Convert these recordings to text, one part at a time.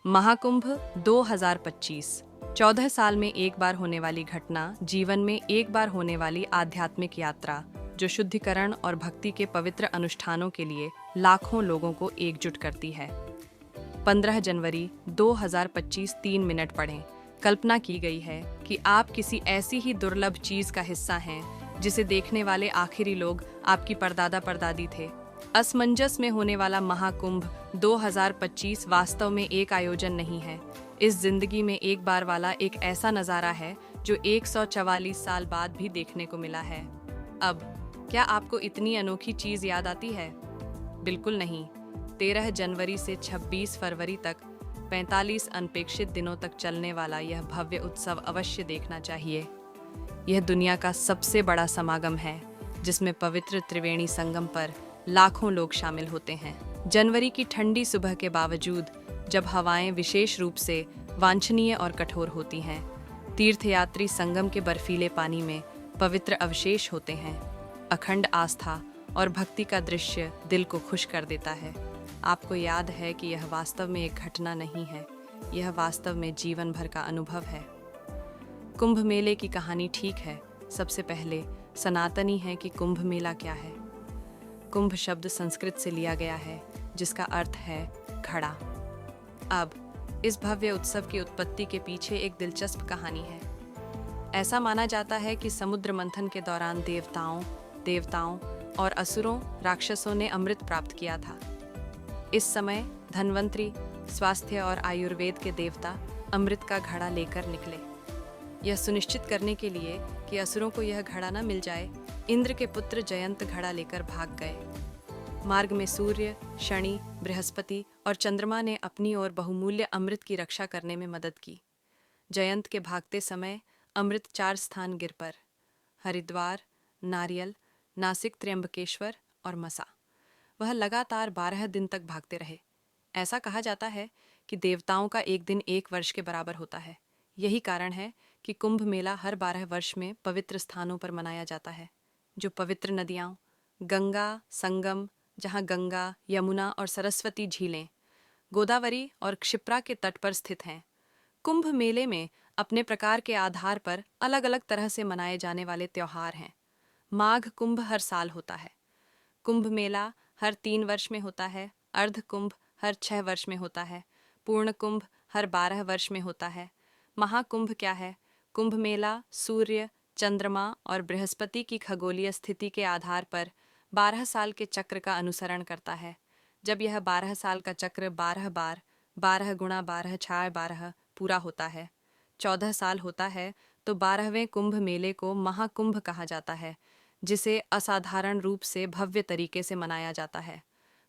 महाकुंभ 2025 14 साल में एक बार होने वाली घटना, जीवन में एक बार होने वाली आध्यात्मिक यात्रा, जो शुद्धिकरण और भक्ति के पवित्र अनुष्ठानों के लिए लाखों लोगों को एकजुट करती है। 15 जनवरी 2025 3 मिनट पढ़ें। कल्पना की गई है कि आप किसी ऐसी ही दुर्लभ चीज का हिस्सा हैं जिसे देखने वाले आखिरी लोग आपकी परदादा परदादी थे। असमंजस में होने वाला महाकुंभ 2025 वास्तव में एक आयोजन नहीं है। इस जिंदगी में एक बार वाला एक ऐसा नज़ारा है जो 144 साल बाद भी देखने को मिला है। अब क्या आपको इतनी अनोखी चीज याद आती है? बिल्कुल नहीं। 13 जनवरी से 26 फरवरी तक 45 अनपेक्षित दिनों तक चलने वाला यह भव्य उत्सव अवश्य देखना चाहिए। यह दुनिया का सबसे बड़ा समागम है जिसमें पवित्र त्रिवेणी संगम पर लाखों लोग शामिल होते हैं। जनवरी की ठंडी सुबह के बावजूद, जब हवाएं विशेष रूप से वांछनीय और कठोर होती हैं, तीर्थयात्री संगम के बर्फीले पानी में पवित्र अवशेष होते हैं। अखंड आस्था और भक्ति का दृश्य दिल को खुश कर देता है। आपको याद है कि यह वास्तव में एक घटना नहीं है, यह वास्तव में जीवन भर का अनुभव है। कुंभ मेले की कहानी ठीक है। सबसे पहले सनातनी है कि कुंभ मेला क्या है। कुंभ शब्द संस्कृत से लिया गया है जिसका अर्थ है घड़ा। अब इस भव्य उत्सव की उत्पत्ति के पीछे एक दिलचस्प कहानी है। ऐसा माना जाता है कि समुद्र मंथन के दौरान देवताओं और असुरों राक्षसों ने अमृत प्राप्त किया था। इस समय धन्वंतरी, स्वास्थ्य और आयुर्वेद के देवता अमृत का घड़ा लेकर निकले। यह सुनिश्चित करने के लिए कि असुरों को यह घड़ा न मिल जाए, इंद्र के पुत्र जयंत घड़ा लेकर भाग गए। मार्ग में सूर्य, शनि, बृहस्पति और चंद्रमा ने अपनी ओर बहुमूल्य अमृत की रक्षा करने में मदद की। जयंत के भागते समय अमृत 4 स्थान गिर पर: हरिद्वार, नारियल, नासिक, त्र्यंबकेश्वर और मसा। वह लगातार 12 दिन तक भागते रहे। ऐसा कहा जाता है कि देवताओं का एक दिन 1 वर्ष के बराबर होता है। यही कारण है कि कुंभ मेला हर 12 वर्ष में पवित्र स्थानों पर मनाया जाता है। जो पवित्र नदियाँ गंगा संगम, जहाँ गंगा, यमुना और सरस्वती झीलें गोदावरी और क्षिप्रा के तट पर स्थित हैं। कुंभ मेले में अपने प्रकार के आधार पर अलग अलग तरह से मनाए जाने वाले त्योहार हैं। माघ कुंभ हर साल होता है। कुंभ मेला हर 3 वर्ष में होता है। अर्ध कुंभ हर 6 वर्ष में होता है। पूर्ण कुंभ हर 12 वर्ष में होता है। महाकुंभ क्या है? कुंभ मेला सूर्य, चंद्रमा और बृहस्पति की खगोलीय स्थिति के आधार पर 12 साल के चक्र का अनुसरण करता है। जब यह 12 साल का चक्र 12 बार 12 गुणा 12 छाय 12 पूरा होता है, 14 साल होता है, तो 12वें कुंभ मेले को महाकुंभ कहा जाता है, जिसे असाधारण रूप से भव्य तरीके से मनाया जाता है।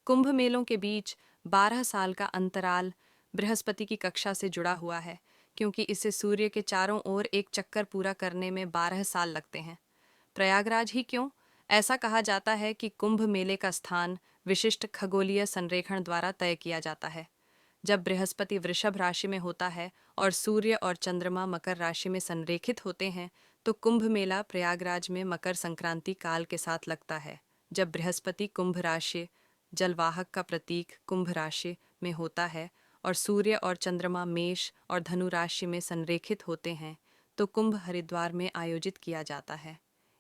कुंभ मेलों के बीच 12 साल का अंतराल बृहस्पति की कक्षा से जुड़ा हुआ है, क्योंकि इसे सूर्य के चारों ओर एक चक्कर पूरा करने में 12 साल लगते हैं। प्रयागराज ही क्यों? ऐसा कहा जाता है कि कुंभ मेले का स्थान विशिष्ट खगोलीय संरेखण द्वारा तय किया जाता है। जब बृहस्पति वृषभ राशि में होता है और सूर्य और चंद्रमा मकर राशि में संरेखित होते हैं, तो कुंभ मेला प्रयागराज में मकर संक्रांति काल के साथ लगता है। जब बृहस्पति कुंभ राशि, जलवाहक का प्रतीक, कुंभ राशि में होता है और सूर्य और चंद्रमा मेष और धनु राशि में संरेखित होते हैं, तो कुंभ हरिद्वार में आयोजित किया जाता है।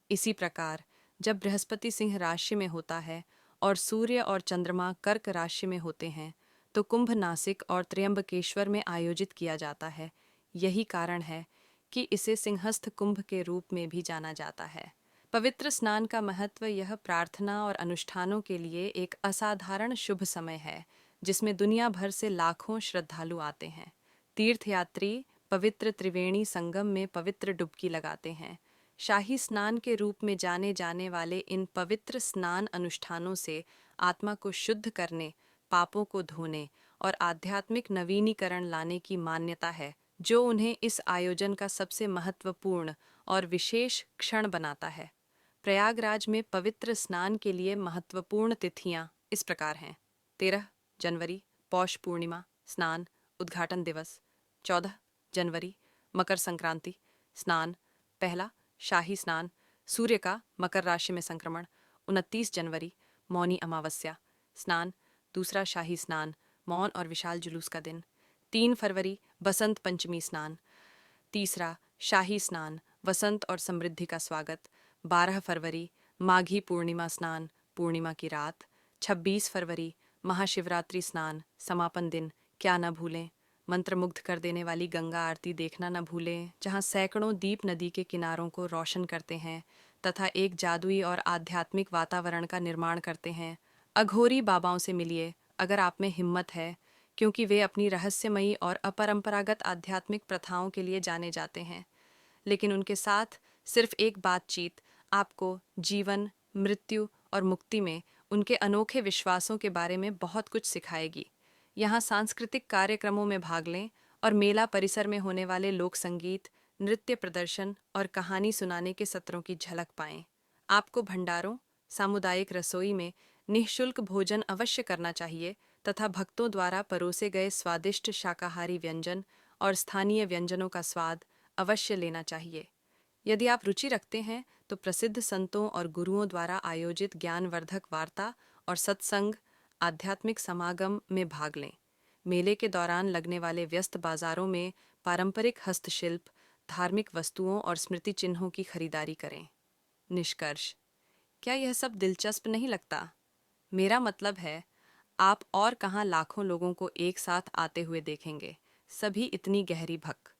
इसी प्रकार जब बृहस्पति सिंह राशि में होता है और सूर्य और चंद्रमा कर्क राशि में होते हैं, तो कुंभ नासिक और त्र्यंबकेश्वर में आयोजित किया जाता है। यही कारण है कि इसे सिंहस्थ कुंभ के रूप में भी जाना जाता है। पवित्र स्नान का महत्व यह प्रार्थना और अनुष्ठानों के लिए एक असाधारण शुभ समय है, जिसमें दुनिया भर से लाखों श्रद्धालु आते हैं। तीर्थयात्री पवित्र त्रिवेणी संगम में पवित्र डुबकी लगाते हैं। शाही स्नान के रूप में जाने जाने वाले इन पवित्र स्नान अनुष्ठानों से आत्मा को शुद्ध करने, पापों को धोने और आध्यात्मिक नवीनीकरण लाने की मान्यता है, जो उन्हें इस आयोजन का सबसे महत्वपूर्ण और विशेष क्षण बनाता है। प्रयागराज में पवित्र स्नान के लिए महत्वपूर्ण तिथियां इस प्रकार हैं: 13 जनवरी पौष पूर्णिमा स्नान उद्घाटन दिवस, 14 जनवरी मकर संक्रांति स्नान पहला शाही स्नान सूर्य का मकर राशि में संक्रमण, 29 जनवरी मौनी अमावस्या स्नान दूसरा शाही स्नान मौन और विशाल जुलूस का दिन, 3 फरवरी बसंत पंचमी स्नान। तीसरा शाही स्नान, वसंत और समृद्धि का स्वागत। 12 फरवरी माघी पूर्णिमा स्नान, पूर्णिमा की रात। 26 फरवरी महाशिवरात्रि स्नान, समापन दिन। क्या न भूलें, मंत्रमुग्ध कर देने वाली गंगा आरती देखना न भूलें, जहां सैकड़ों दीप नदी के किनारों को रोशन करते हैं तथा एक जादुई और आध्यात्मिक वातावरण का निर्माण करते हैं। अघोरी बाबाओं से मिलिए अगर आप में हिम्मत है, क्योंकि वे अपनी रहस्यमयी और अपरंपरागत आध्यात्मिक प्रथाओं के लिए जाने जाते हैं। लेकिन उनके साथ सिर्फ एक बातचीत आपको जीवन, मृत्यु और मुक्ति में उनके अनोखे विश्वासों के बारे में बहुत कुछ सिखाएगी। यहाँ सांस्कृतिक कार्यक्रमों में भाग लें और मेला परिसर में होने वाले लोक संगीत, नृत्य प्रदर्शन और कहानी सुनाने के सत्रों की झलक पाएं। आपको भंडारों, सामुदायिक रसोई में निःशुल्क भोजन अवश्य करना चाहिए तथा भक्तों द्वारा परोसे गए स्वादिष्ट शाकाहारी व्यंजन और स्थानीय व्यंजनों का स्वाद अवश्य लेना चाहिए। यदि आप रुचि रखते हैं तो प्रसिद्ध संतों और गुरुओं द्वारा आयोजित ज्ञानवर्धक वार्ता और सत्संग, आध्यात्मिक समागम में भाग लें। मेले के दौरान लगने वाले व्यस्त बाजारों में पारंपरिक हस्तशिल्प, धार्मिक वस्तुओं और स्मृति चिन्हों की खरीदारी करें। निष्कर्ष, क्या यह सब दिलचस्प नहीं लगता? मेरा मतलब है, आप और कहाँ लाखों लोगों को एक साथ आते हुए देखेंगे, सभी इतनी गहरी भक्त।